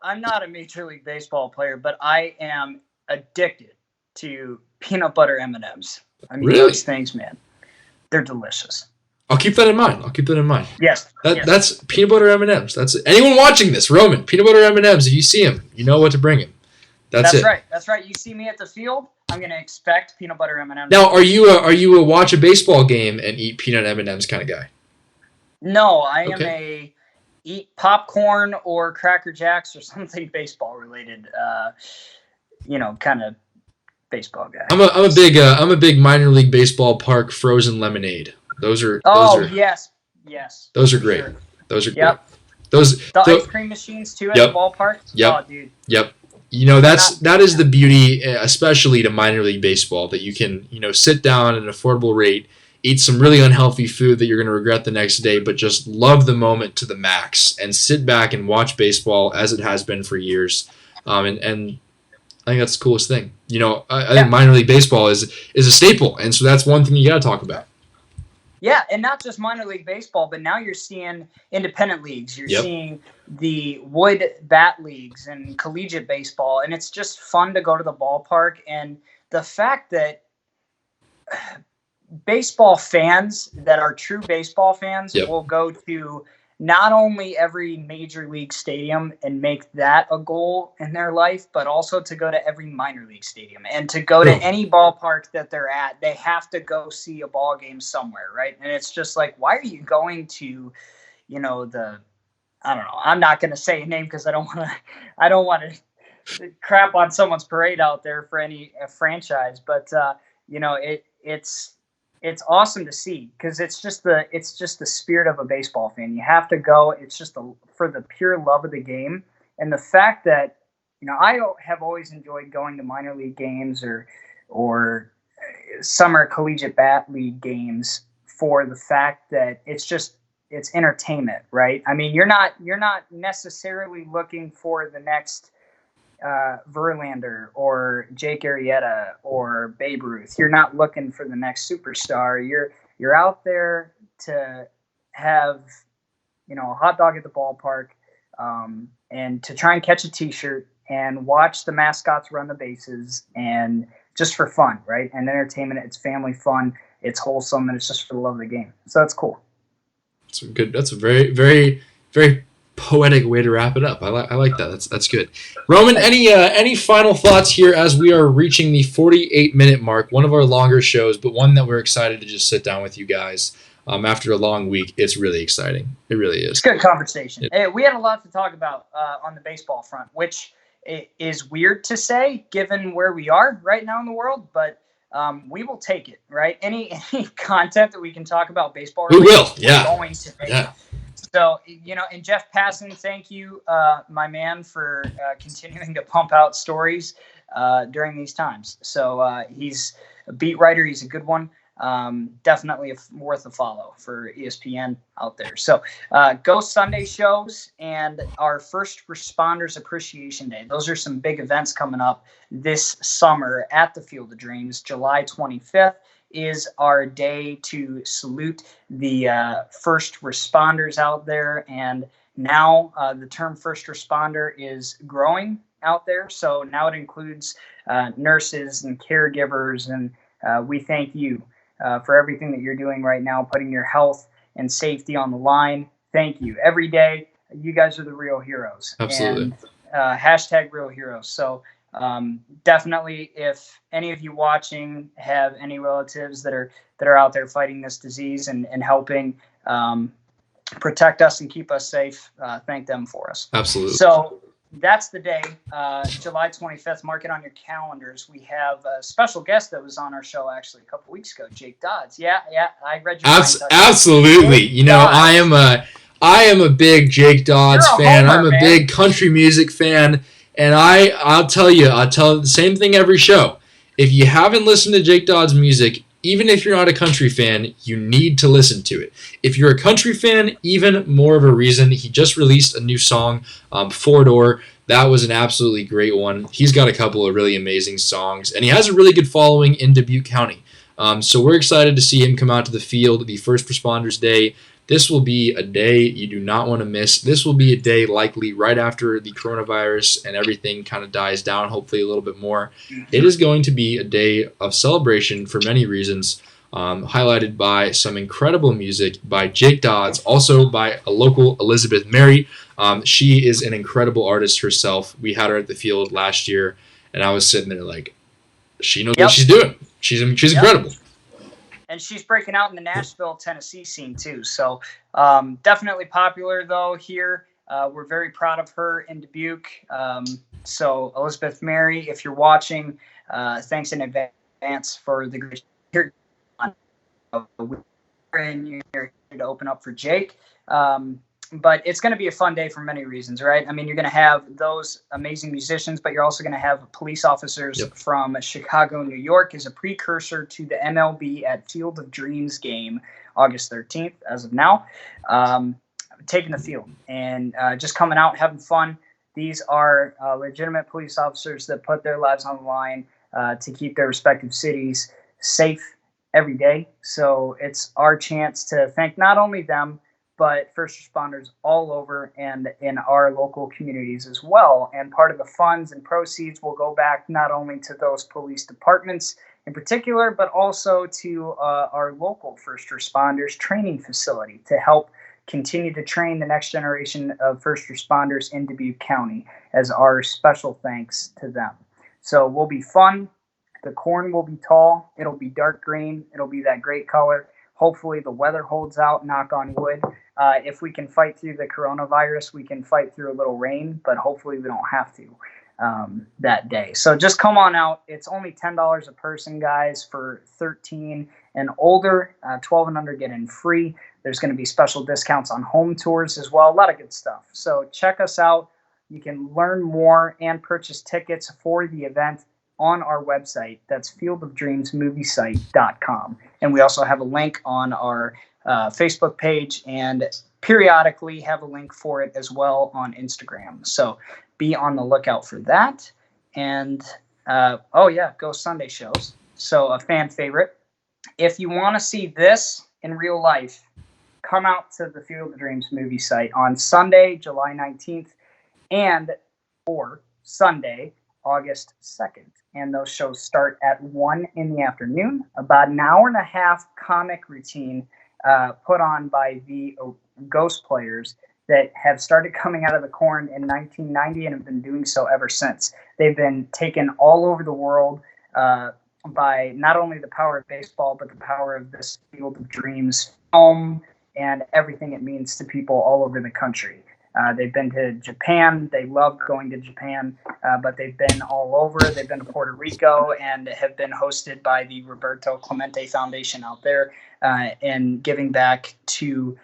I'm not a Major League Baseball player, but I am addicted to peanut butter M&Ms. I mean, Really? Those things, man, they're delicious. I'll keep that in mind. Yes. That's peanut butter M&Ms. That's anyone watching this, Roman, peanut butter M&Ms. If you see him, you know what to bring him. That's it. Right. That's right. You see me at the field, I'm going to expect peanut butter M&Ms. Now, are you a watch a baseball game and eat peanut M&Ms kind of guy? No, I am a eat popcorn or Cracker Jacks or something baseball related. Kind of baseball guy. I'm a big minor league baseball park frozen lemonade. Those are yes. Those are great. Sure. Those are great. The ice cream machines too at the ballpark. Yep. Oh, dude. Yep. That is the beauty, especially to minor league baseball, that you can sit down at an affordable rate, eat some really unhealthy food that you're going to regret the next day, but just love the moment to the max and sit back and watch baseball as it has been for years. And I think that's the coolest thing. I think minor league baseball is a staple, and so that's one thing you got to talk about. Yeah, and not just minor league baseball, but now you're seeing independent leagues. You're seeing the wood bat leagues and collegiate baseball, and it's just fun to go to the ballpark. And the fact that baseball fans that are true baseball fans will go to not only every major league stadium and make that a goal in their life, but also to go to every minor league stadium and to go to any ballpark that they're at. They have to go see a ball game somewhere, right? And it's just like, why are you going to, I don't know. I'm not going to say a name because I don't want to crap on someone's parade out there for any franchise, but it's awesome to see because it's just the spirit of a baseball fan. You have to go. It's just for the pure love of the game, and the fact that I have always enjoyed going to minor league games or summer collegiate bat league games for the fact that it's entertainment, right? I mean, you're not necessarily looking for the next Verlander or Jake Arrieta or Babe Ruth. You're not looking for the next superstar. You're out there to have a hot dog at the ballpark and to try and catch a t-shirt and watch the mascots run the bases and just for fun, right? And entertainment. It's family fun. It's wholesome, and it's just for the love of the game. So that's cool. That's a very, very, very poetic way to wrap it up. I like that. That's good. Roman, any final thoughts here as we are reaching the 48-minute mark? One of our longer shows, but one that we're excited to just sit down with you guys after a long week. It's really exciting. It really is. It's good conversation. We had a lot to talk about on the baseball front, which is weird to say given where we are right now in the world, but we will take it, right? Any content that we can talk about baseball, we will. Yeah. We're going to take it. So, and Jeff Passan, thank you, my man, for continuing to pump out stories during these times. So he's a beat writer. He's a good one. Definitely worth a follow for ESPN out there. So go Sunday shows and our First Responders Appreciation Day. Those are some big events coming up this summer at the Field of Dreams. July 25th is our day to salute the first responders out there. And now the term first responder is growing out there. So now it includes nurses and caregivers. And we thank you for everything that you're doing right now, putting your health and safety on the line. Thank you. Every day, you guys are the real heroes. Absolutely. And hashtag real heroes. So Definitely, if any of you watching have any relatives that are out there fighting this disease and helping protect us and keep us safe, thank them for us. Absolutely. So that's the day, July 25th. Mark it on your calendars. We have a special guest that was on our show actually a couple weeks ago, Jake Dodds. Yeah, I read your mind. Absolutely. You know, I am a big Jake Dodds fan. Homer, I'm a man. big country music fan, and I'll tell the same thing every show. If you haven't listened to Jake Dodds' music, even if you're not a country fan, you need to listen to it. If you're a country fan, even more of a reason. He just released a new song, Four Door. That was an absolutely great one. He's got a couple of really amazing songs, and he has a really good following in Dubuque County. So we're excited to see him come out to the field, the First Responders Day. This will be a day you do not want to miss. This will be a day likely right after the coronavirus and everything kind of dies down, hopefully a little bit more. It is going to be a day of celebration for many reasons, highlighted by some incredible music by Jake Dodds, also by a local Elizabeth Mary. She is an incredible artist herself. We had her at the field last year, and I was sitting there like, she knows what she's doing. She's incredible. And she's breaking out in the Nashville, Tennessee scene too. So definitely popular though here. We're very proud of her in Dubuque. So Elizabeth Mary, if you're watching, thanks in advance for the great here. And you're here to open up for Jake. But it's going to be a fun day for many reasons, right? I mean, you're going to have those amazing musicians, but you're also going to have police officers from Chicago, New York as a precursor to the MLB at Field of Dreams game, August 13th, as of now, taking the field and just coming out, having fun. These are legitimate police officers that put their lives on the line to keep their respective cities safe every day. So it's our chance to thank not only them, but first responders all over and in our local communities as well. And part of the funds and proceeds will go back not only to those police departments in particular, but also to our local first responders training facility to help continue to train the next generation of first responders in Dubuque County as our special thanks to them. So we'll be fun. The corn will be tall. It'll be dark green. It'll be that great color. Hopefully the weather holds out, knock on wood. If we can fight through the coronavirus, we can fight through a little rain, but hopefully we don't have to that day. So just come on out. It's only $10 a person, guys, for 13 and older. 12 and under get in free. There's going to be special discounts on home tours as well. A lot of good stuff. So check us out. You can learn more and purchase tickets for the event on our website. That's fieldofdreamsmoviesite.com. And we also have a link on our Facebook page and periodically have a link for it as well on Instagram. So be on the lookout for that. And go Sunday shows. So a fan favorite. If you want to see this in real life, come out to the Field of Dreams movie site on Sunday, July 19th or Sunday, August 2nd. And those shows start at 1 in the afternoon. About an hour and a half comic routine put on by the Ghost Players that have started coming out of the corn in 1990 and have been doing so ever since. They've been taken all over the world by not only the power of baseball, but the power of this Field of Dreams film and everything it means to people all over the country. They've been to Japan. They love going to Japan, but they've been all over. They've been to Puerto Rico and have been hosted by the Roberto Clemente Foundation out there and giving back to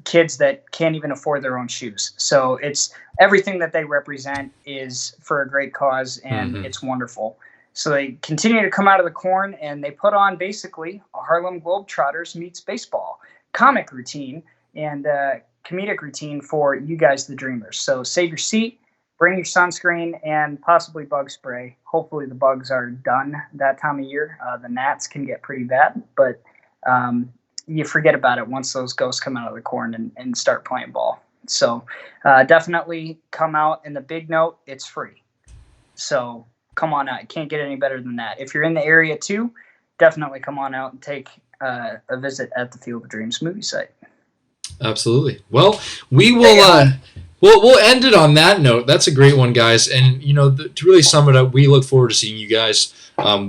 kids that can't even afford their own shoes. So it's everything that they represent is for a great cause, and it's wonderful. So they continue to come out of the corn, and they put on basically a Harlem Globetrotters meets baseball comic routine and comedic routine for you guys, the dreamers. So save your seat, bring your sunscreen, and possibly bug spray. Hopefully the bugs are done that time of year. The gnats can get pretty bad, but you forget about it once those ghosts come out of the corn and start playing ball. So definitely come out. And the big note, it's free. So come on out. You can't get any better than that. If you're in the area too, definitely come on out and take a visit at the Field of Dreams movie site. Absolutely. Well, we will We'll end it on that note. That's a great one, guys. And to really sum it up, we look forward to seeing you guys.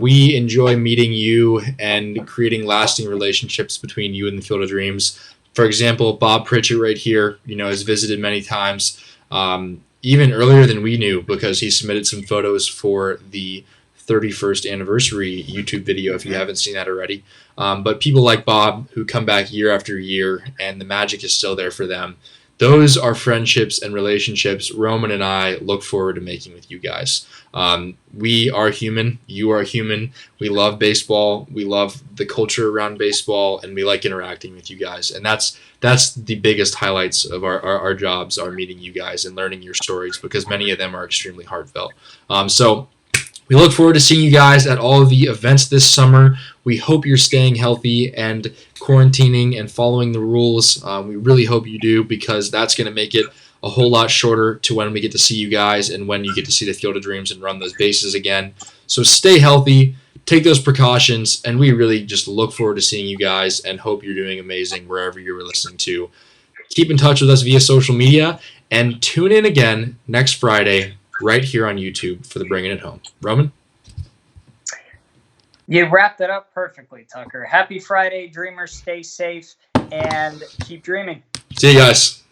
We enjoy meeting you and creating lasting relationships between you and the Field of Dreams. For example, Bob Pritchett right here, has visited many times, even earlier than we knew, because he submitted some photos for the 31st anniversary YouTube video, if you haven't seen that already. But people like Bob who come back year after year and the magic is still there for them. Those are friendships and relationships Roman and I look forward to making with you guys. We are human. You are human. We love baseball. We love the culture around baseball, and we like interacting with you guys. And that's the biggest highlights of our jobs, are meeting you guys and learning your stories, because many of them are extremely heartfelt. So we look forward to seeing you guys at all of the events this summer. We hope you're staying healthy and quarantining and following the rules. We really hope you do, because that's going to make it a whole lot shorter to when we get to see you guys and when you get to see the Field of Dreams and run those bases again. So stay healthy, take those precautions, and we really just look forward to seeing you guys and hope you're doing amazing wherever you're listening to. Keep in touch with us via social media, and tune in again next Friday right here on YouTube for the Bringin It Home. Roman? You wrapped it up perfectly, Tucker. Happy Friday, dreamers. Stay safe and keep dreaming. See you guys.